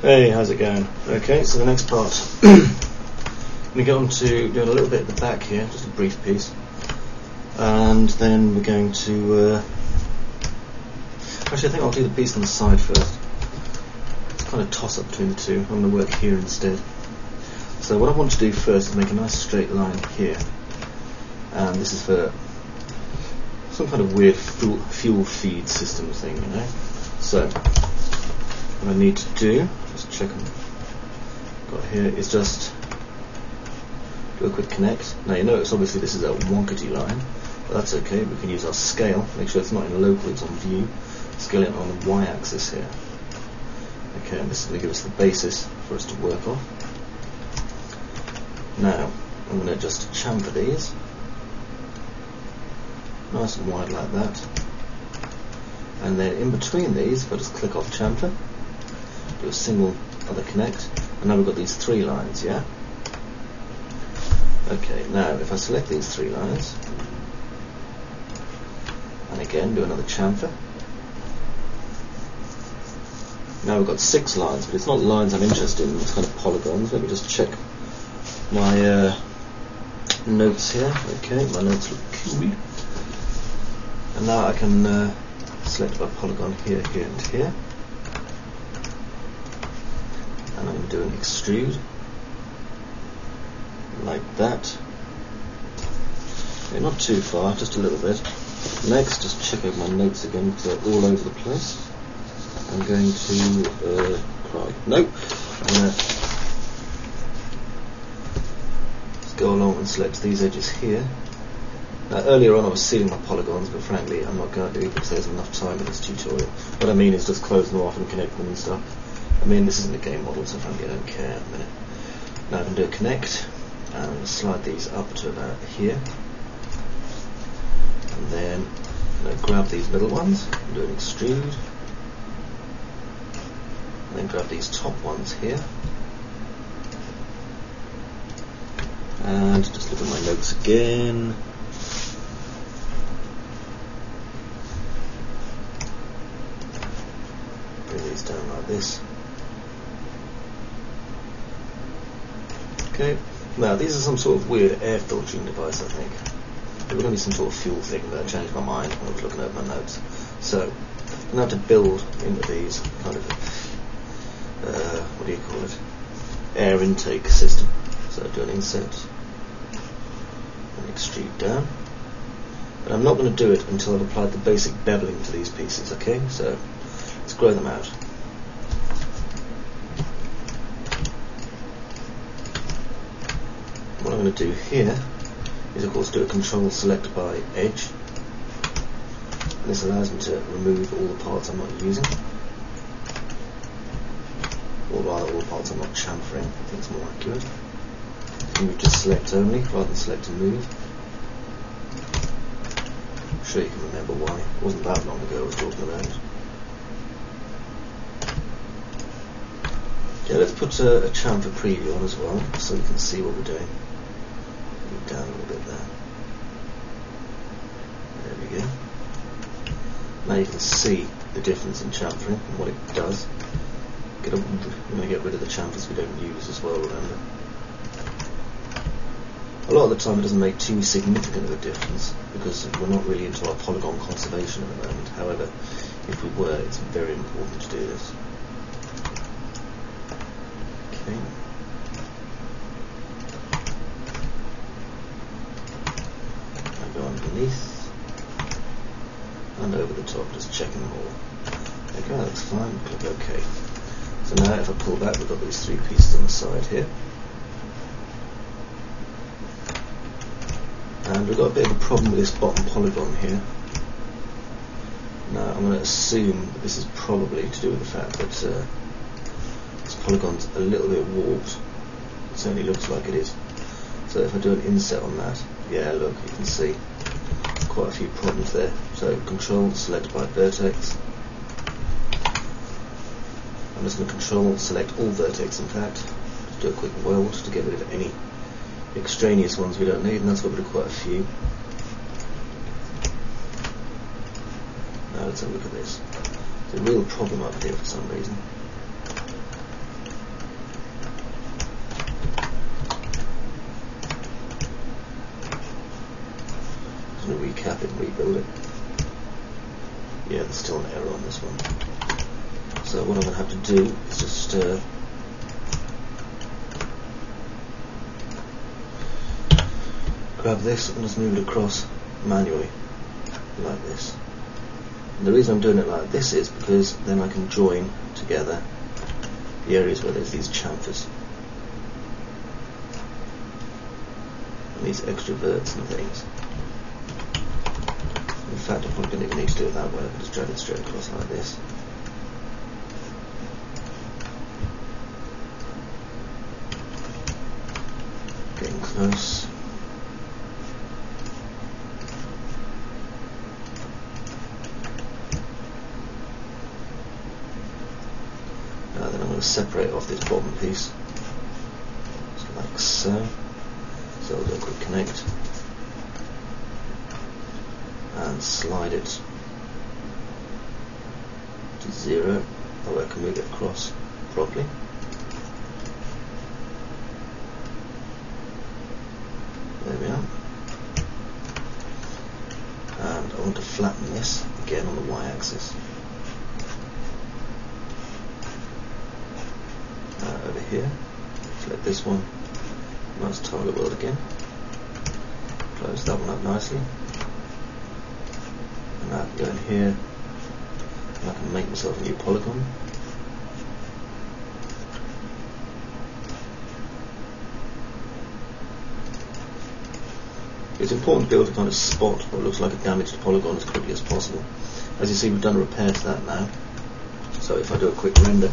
Hey, how's it going? Okay, so the next part, we get on to doing a little bit at the back here, just a brief piece, and then we're going to, actually I think I'll do the piece on the side first. It's kind of toss up between the two. I'm going to work here instead. So what I want to do first is make a nice straight line here, and this is for some kind of weird fuel feed system thing, you know. So what I need to do, just check I've got here, is just do a quick connect. Now you notice obviously this is a wonkety line, but that's okay. We can use our scale, make sure it's not in local, it's on view, scale it on the y-axis here. Okay, and this is going to give us the basis for us to work off. Now I'm going to just chamfer these nice and wide like that, and then in between these if I just click off chamfer, do a single other connect, and now we've got these three lines, yeah? Okay, now if I select these three lines and again do another chamfer, now we've got 6 lines, but it's not lines I'm interested in, it's kind of polygons. Let me just check my notes here. Okay, my notes look cool. And now I can select my polygon here, here and here. And I'm going to do an extrude like that. Okay, not too far, just a little bit. Next, just check over my notes again because they're all over the place. I'm going to nope. I'm going to just go along and select these edges here. Now earlier on I was sealing my polygons, but frankly I'm not going to do because there's enough time in this tutorial. What I mean is just close them off and connect them and stuff. I mean this isn't a game model, so frankly I don't care at the minute. Now I can do a connect and slide these up to about here, and then I'm going to grab these middle ones and do an extrude, and then grab these top ones here, and just look at my notes again. Bring these down like this. Okay, now these are some sort of weird air filtering device, I think. It was going to be some sort of fuel thing, but I changed my mind when I was looking over my notes. So, I'm going to have to build into these kind of, what do you call it, air intake system. So do an inset, and extrude down. But I'm not going to do it until I've applied the basic beveling to these pieces, okay? So, let's grow them out. What I'm going to do here is of course do a control select by edge, and this allows me to remove all the parts I'm not using, or rather all the parts I'm not chamfering. I think it's more accurate. And we just select only rather than select and move. I'm sure you can remember why. It wasn't that long ago I was talking about. Okay, let's put a chamfer preview on as well so you can see what we're doing. Down a little bit there. There we go. Now you can see the difference in chamfering and what it does. We're going to get rid of the chamfers we don't use as well, remember. A lot of the time it doesn't make too significant of a difference because we're not really into our polygon conservation at the moment. However, if we were, it's very important to do this. Okay. Underneath and over the top, just checking them all. Okay, that's fine. Click OK. So now if I pull back, we've got these 3 pieces on the side here, and we've got a bit of a problem with this bottom polygon here. Now I'm going to assume that this is probably to do with the fact that this polygon's a little bit warped. It certainly looks like it is. So if I do an inset on that, yeah, look, you can see quite a few problems there. So control select by vertex. I'm just going to control select all vertex, in fact. Just do a quick weld to get rid of any extraneous ones we don't need, and that's got rid of quite a few. Now let's have a look at this. There's a real problem up here for some reason. recap it and rebuild it. Yeah, there's still an error on this one. So what I'm going to have to do is just grab this and just move it across manually, like this. And the reason I'm doing it like this is because then I can join together the areas where there's these chamfers and these extra verts and things. In fact, I probably don't even need to do it that way. I can just drag it straight across like this. Getting close. Then I'm going to separate off this bottom piece, so like so. So I'll do a quick connect and slide it to 0, or I can move it across properly. There we are. And I want to flatten this again on the y-axis. Over here, select this one, nice target world again, close that one up nicely, and I can go in here and I can make myself a new polygon. It's important to be able to kind of spot what looks like a damaged polygon as quickly as possible. As you see, we've done a repair to that now, so if I do a quick render,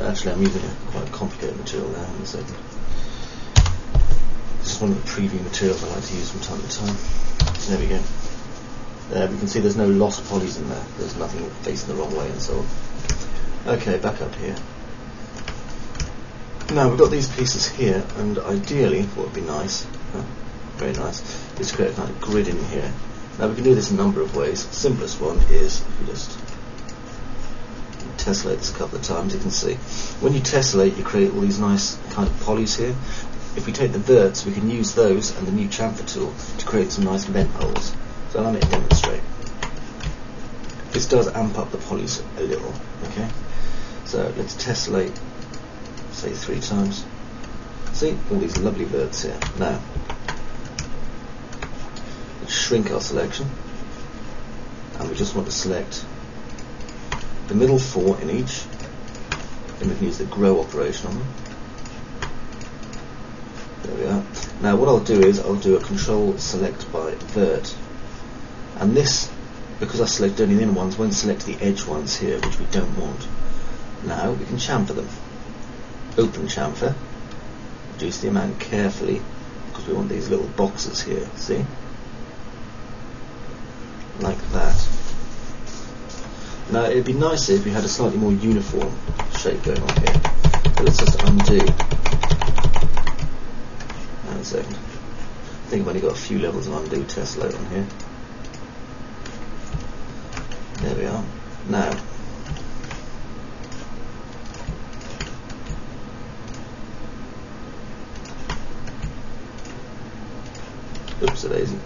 actually I'm using a quite complicated material now in a second. This is one of the preview materials I like to use from time to time. So there we go. There we can see there's no lost polys in there. There's nothing facing the wrong way and so on. Okay, back up here. Now we've got these pieces here, and ideally what would be nice, very nice, is to create a kind of grid in here. Now we can do this in a number of ways. The simplest one is if you just tessellate this a couple of times. You can see when you tessellate you create all these nice kind of polys here. If we take the verts, we can use those and the new chamfer tool to create some nice vent holes. So allow me to demonstrate. This does amp up the polys a little, okay? So let's tessellate, say 3 times. See, all these lovely verts here. Now let's shrink our selection, and we just want to select the middle 4 in each. Then we can use the grow operation on them. There we are. Now what I'll do is I'll do a control select by vert, and this, because I selected only the inner ones, won't select the edge ones here, which we don't want. Now we can chamfer them. Open chamfer, reduce the amount carefully because we want these little boxes here, see? Like that. Now it'd be nicer if we had a slightly more uniform shape going on here. So let's just undo. Hang on a second. I think I've only got a few levels of undo tessellate on here. There we are. Now oops a daisy.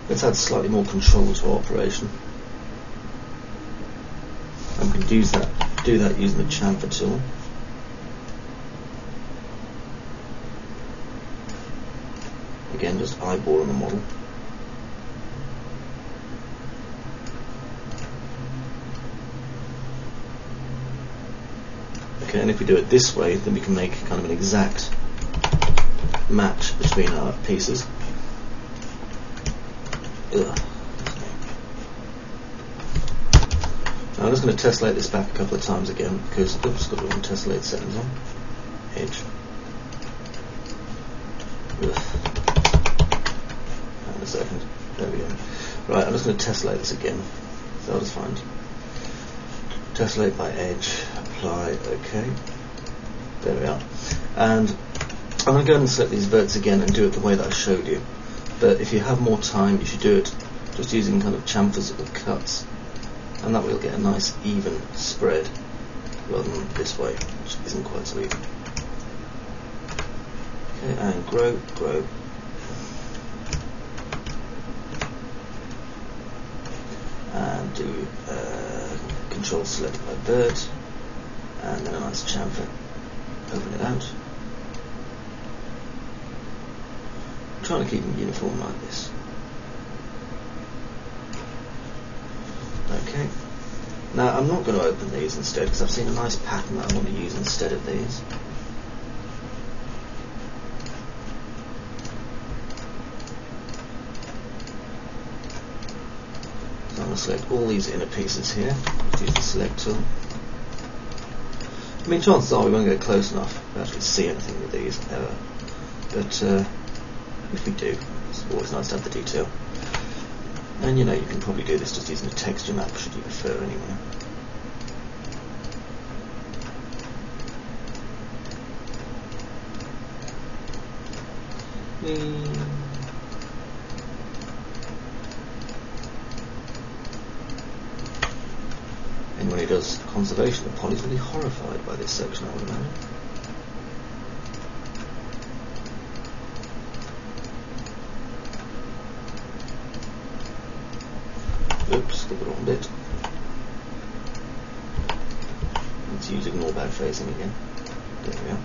Let's add slightly more control to our operation. And we can do that using the chamfer tool. Again, just eyeballing the model. Okay, and if we do it this way, then we can make kind of an exact match between our pieces. Now I'm just going to tessellate this back a couple of times again because oops, got the wrong tessellate settings on. Edge. Hang on a second. There we go. Right, I'm just going to tessellate this again. So I'll just find tessellate by edge, apply, okay. There we are. And I'm going to go ahead and select these verts again and do it the way that I showed you. But if you have more time, you should do it just using kind of chamfers with cuts, and that way you'll get a nice even spread rather than this way, which isn't quite so even. Okay, and grow. And do control select by bird, and then a nice chamfer. Open it out. I'm trying to keep them uniform like this. Okay. Now I'm not going to open these instead because I've seen a nice pattern that I want to use instead of these. So I'm going to select all these inner pieces here. Let's use the select tool. I mean, chances are we won't get close enough to actually see anything with these ever. But if we do, it's always nice to have the detail. And you know, you can probably do this just using a texture map should you prefer anyway. Anyone who does conservation of polys will be horrified by this section, I would imagine. Oops, got the wrong bit. Let's use ignore back facing again. There we are.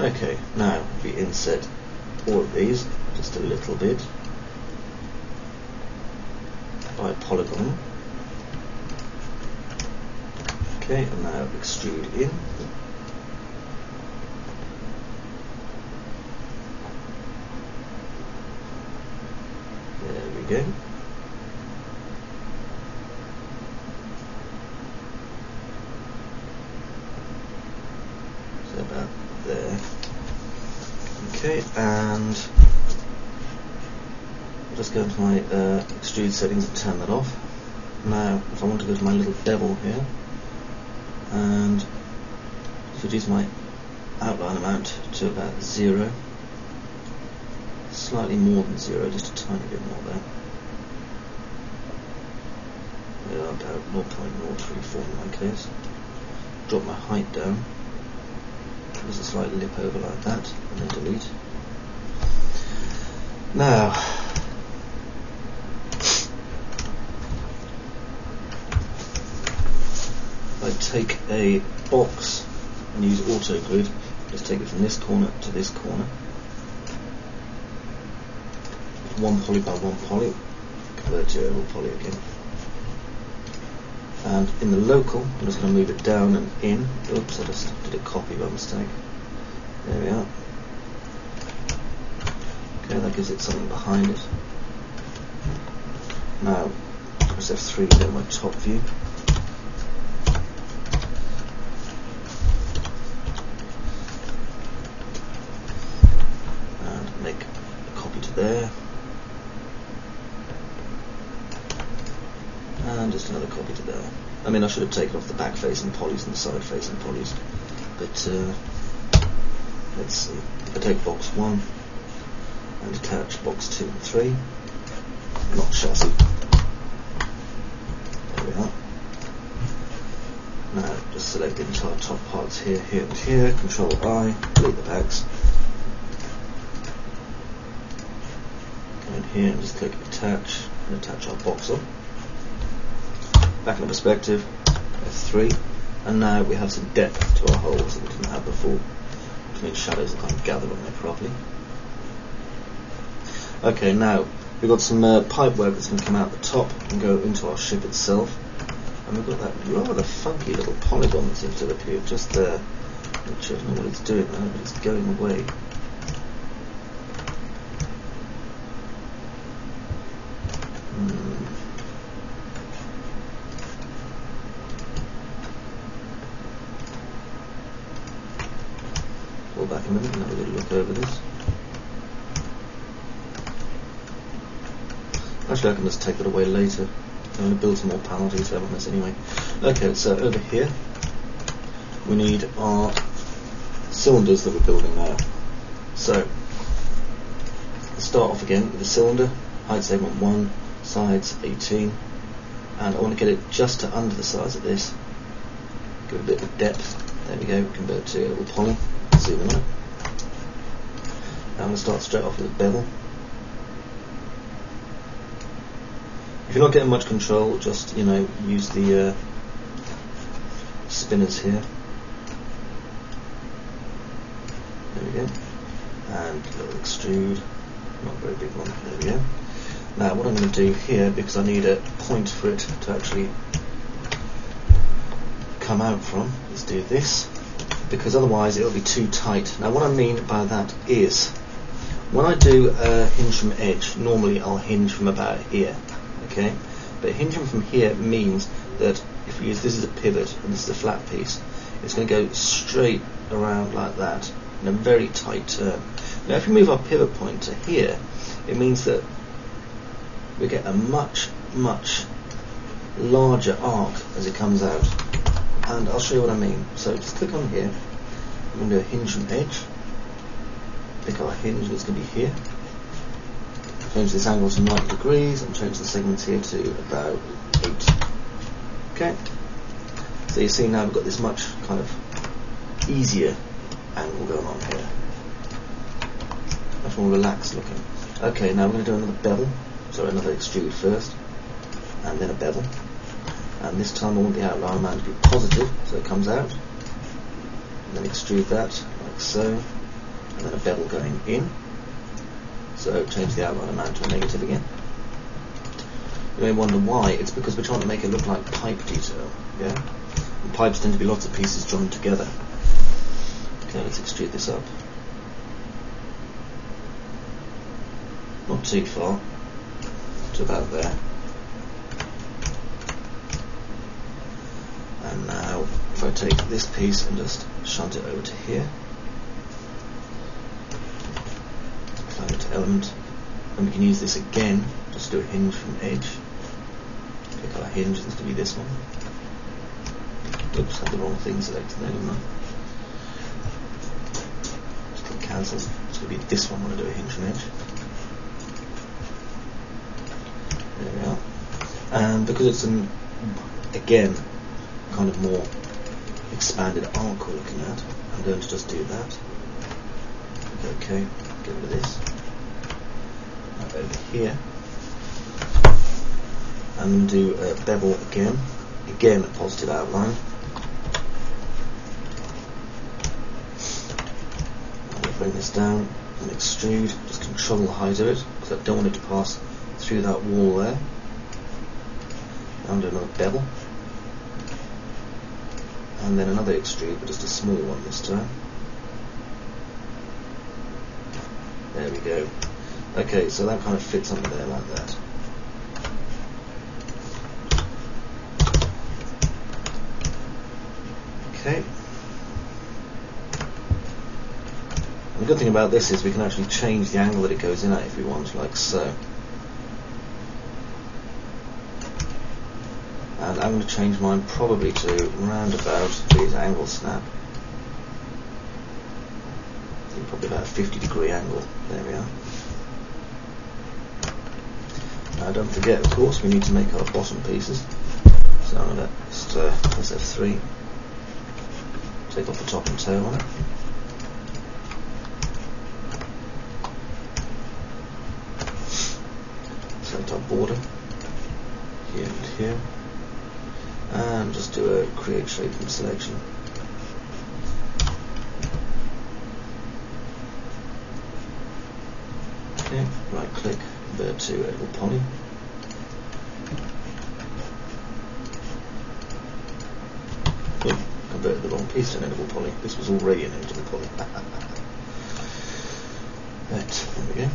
Okay, now we inset all of these just a little bit by polygon. Okay, and now extrude in. There we go. So about there. Okay, and I'll just go into my extrude settings and turn that off. Now, if I want to go to my little devil here and reduce my outline amount to about 0, slightly more than 0, just a tiny bit more there. Yeah, about 0.034 in my case. Drop my height down. There's a slight lip over like that, and then delete. Now, I take a box and use auto grid. Just take it from this corner to this corner. 1 poly by 1 poly. Convert to oval poly again. And in the local, I'm just going to move it down and in. Oops, I just did a copy by mistake. There we are. Okay, that gives it something behind it. Now, press F3 to get my top view. And make a copy to there. And just another copy to there. I mean, I should have taken off the back facing polys and the side facing polys, but let's see. If I take box 1 and attach box 2 and 3, not chassis. There we are. Now, just select the entire top parts here, here, and here. Control I, delete the backs. Go in here and just click attach and attach our box on. Back in the perspective, F3, and now we have some depth to our holes that we didn't have before, which means shadows are kind of gathered on there properly. Okay, now we've got some pipe work that's going to come out the top and go into our ship itself, and we've got that rather funky little polygon that seems to have appeared just there, which I don't know what it's doing now, but it's going away. Go back a minute and have a little look over this. Actually, I can just take that away later. I'm going to build some more panel detail on this anyway. Okay, so over here we need our cylinders that we're building now. So let's start off again with the cylinder, height segment 1, sides 18, and I want to get it just to under the size of this. Give it a bit of depth. There we go. Convert it to a little poly. Zoom in on it. Now I'm going to start straight off with a bevel. If you're not getting much control, just use the spinners here. There we go. And a little extrude. Not a very big one. There we go. Now what I'm going to do here, because I need a point for it to actually come out from, is do this, because otherwise it'll be too tight. Now what I mean by that is, when I do a hinge from edge, normally I'll hinge from about here, okay? But hinging from here means that if we use this as a pivot and this is a flat piece, it's going to go straight around like that in a very tight turn. Now if we move our pivot point to here, it means that we get a much, much larger arc as it comes out. And I'll show you what I mean. So just click on here. I'm going to do a hinge from edge. Pick our hinge, and it's going to be here. Change this angle to 90 degrees and change the segments here to about 8. Okay. So you see now we've got this much kind of easier angle going on here. Much more relaxed looking. Okay, now we're going to do another bevel. So another extrude first, and then a bevel. And this time I want the outline amount to be positive, so it comes out. And then extrude that, like so. And then a bevel going in. So change the outline amount to a negative again. You may wonder why. It's because we're trying to make it look like pipe detail. Yeah? And pipes tend to be lots of pieces joined together. Okay, let's extrude this up. Not too far. To about there. And now if I take this piece and just shunt it over to here, climb it to element, and we can use this again, just do a hinge from edge. Pick our hinge, this could be this one. Oops, had the wrong thing selected there, didn't I? Just click cancel, it's going to be this one when I do a hinge from edge. There we are. And because it's again kind of more expanded arc we're looking at, I'm going to just do that. Okay, get rid of this. Now over here, I'm going to do a bevel again a positive outline. I'm going to bring this down and extrude, just control the height of it, because I don't want it to pass through that wall there. And do another bevel, and then another extrude, but just a small one this time. There we go. Okay, so that kind of fits under there like that. Okay. And the good thing about this is we can actually change the angle that it goes in at if we want, like so. And I'm going to change mine probably to round about these angle snap. Probably about a 50-degree angle. There we are. Now don't forget, of course, we need to make our bottom pieces. So I'm going to just press F3, take off the top and tail on it. Select our border here and here. And just do a create shape from selection. Okay, right click, convert to editable poly. Oh, converted the wrong piece to an editable poly. This was already an editable poly. Right, there we go.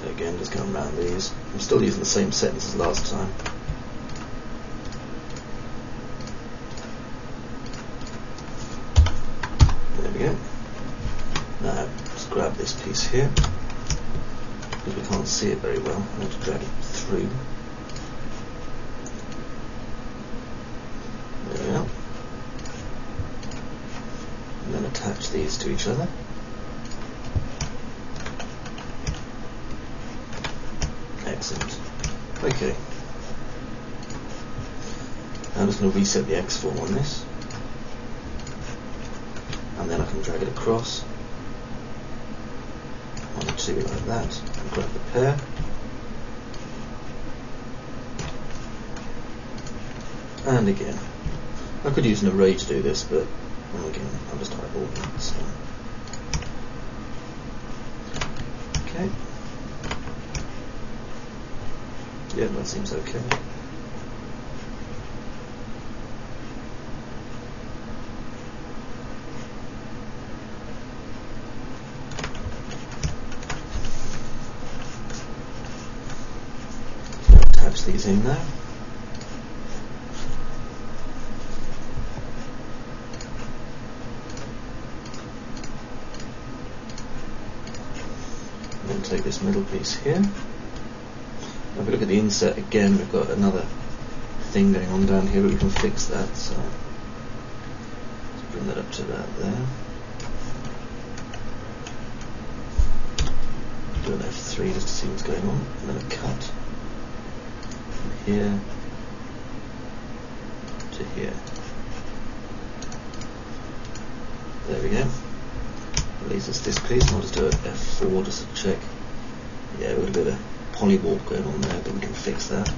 Again, just going around these. I'm still using the same settings as last time. here. Because we can't see it very well, I want to drag it through. There we are. And then attach these to each other. Excellent. Okay. I'm just going to reset the X form on this. And then I can drag it across. 1 and 2 like that. And grab the pair. And again. I could use an array to do this, but well, again, I'll just eyeball that. So. Okay. Yeah, that seems okay. Attach these in now. And then take this middle piece here. Now if we look at the inset again, we've got another thing going on down here, but we can fix that. So let's bring that up to that there. Do an F3 just to see what's going on, and then a cut from here to here. There we go. At least it's this piece. I'll just do an F4 just to check. Yeah, we've got a bit of polywarp going on there, but we can fix that.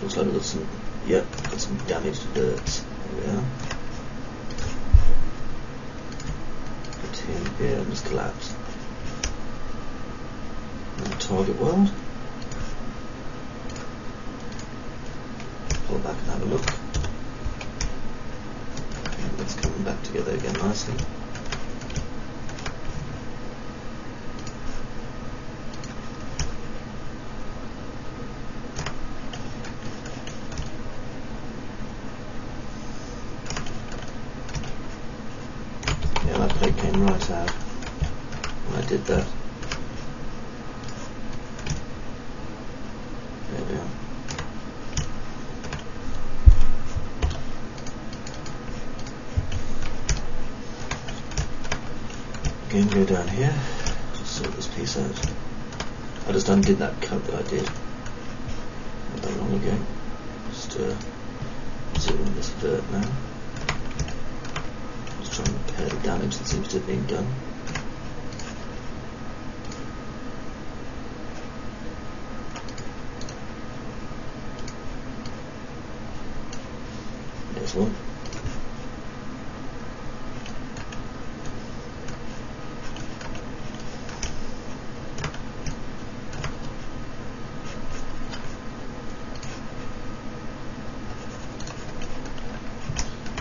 Looks like we've got some, yep, got some damaged dirt. There we are. Put him here and just collapse. And target world. Pull back and have a look. And it's coming back together again nicely. Yeah, that plate came right out when I did that. There we are. Again, go down here, just sort this piece out. I just undid that cut that I did not that long ago. Just zoom in this dirt now. Just try and repair the damage that seems to have been done. There's one.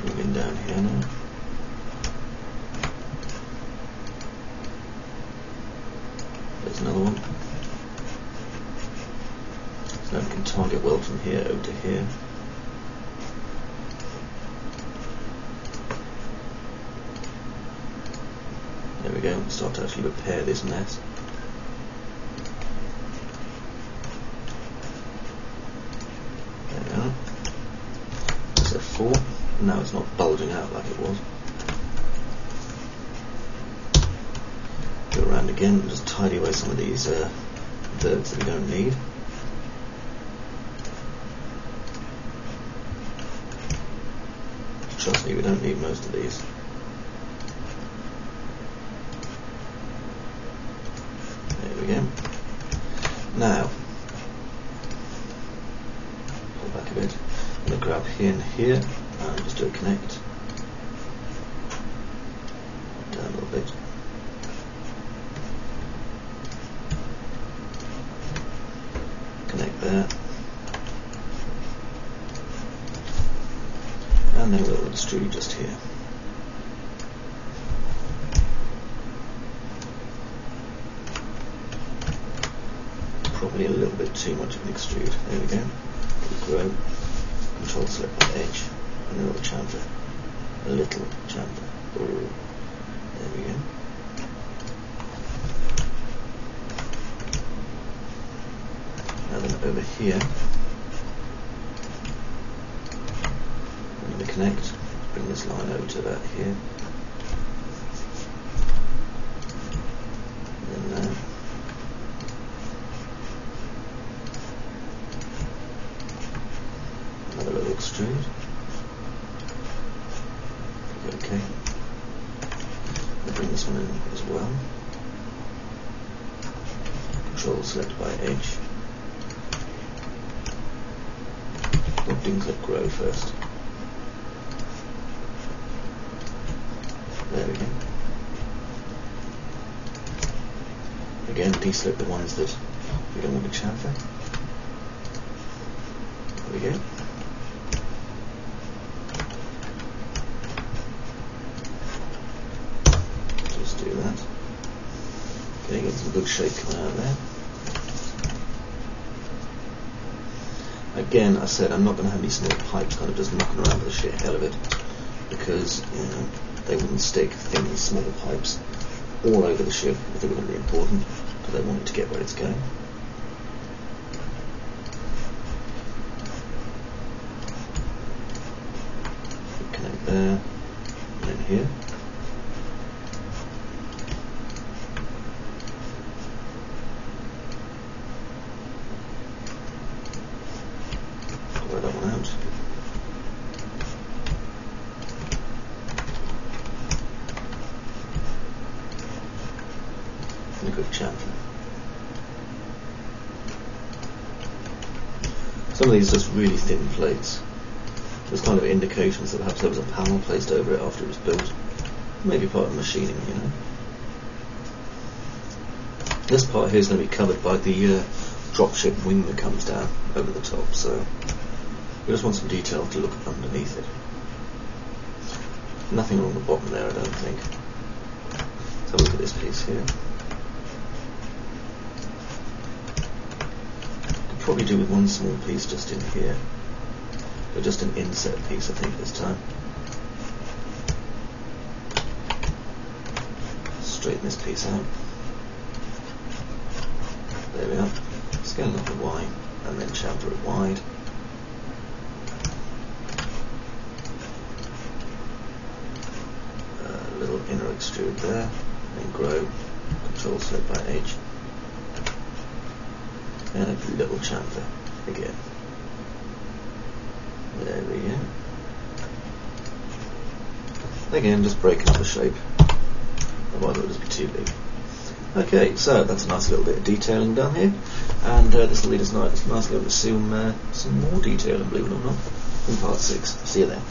Moving down here now. There's another one. So now we can target weld from here over to here. There we go, start to actually repair this mess. There we are. That's F4. Now it's not bulging out like it was. Go around again and just tidy away some of these dirts that we don't need. Trust me, we don't need most of these. There we go. Now, pull back a bit. I'm going to grab here and here and just do a connect. Down a little bit. Connect there. And then a little extrude just here. Probably a little bit too much of an extrude. There we go. Grow. Control select that edge. and a little chamfer. A little chamfer. Ooh. There we go. Now then over here, I'm going to connect, bring this line over to about here. And then there. Another little extrude. Okay. I'll bring this one in as well. Control select by edge. Or didn't click grow first. There we go. Again, deselect the ones that we don't want to chamfer. There we go. Just do that. Okay, get some good shape coming out there. Again, I said I'm not going to have any small pipes kind of just knocking around for the sheer hell of it, because they wouldn't stick thin small pipes all over the ship if they were going to be important, because they want it to get where it's going. Connect there, and then here. Wear that one out. And a good chamfer. Some of these are just really thin plates. There's kind of indications that perhaps there was a panel placed over it after it was built. Maybe part of machining, you know. This part here is going to be covered by the dropship wing that comes down over the top, so we just want some detail to look underneath it. Nothing along the bottom there, I don't think. Let's have a look at this piece here. Could probably do with one small piece just in here, but just an inset piece, I think, this time. Straighten this piece out. There we are. Scale it up to wide, and then chamfer it wide. Little inner extrude there, and grow, control select by edge, and a little chamfer again. There we go. Again, just breaking up the shape, otherwise it will just be too big. Okay, so that's a nice little bit of detailing done here, and this will lead us nicely on to some more detailing, believe it or not, in part 6. See you there.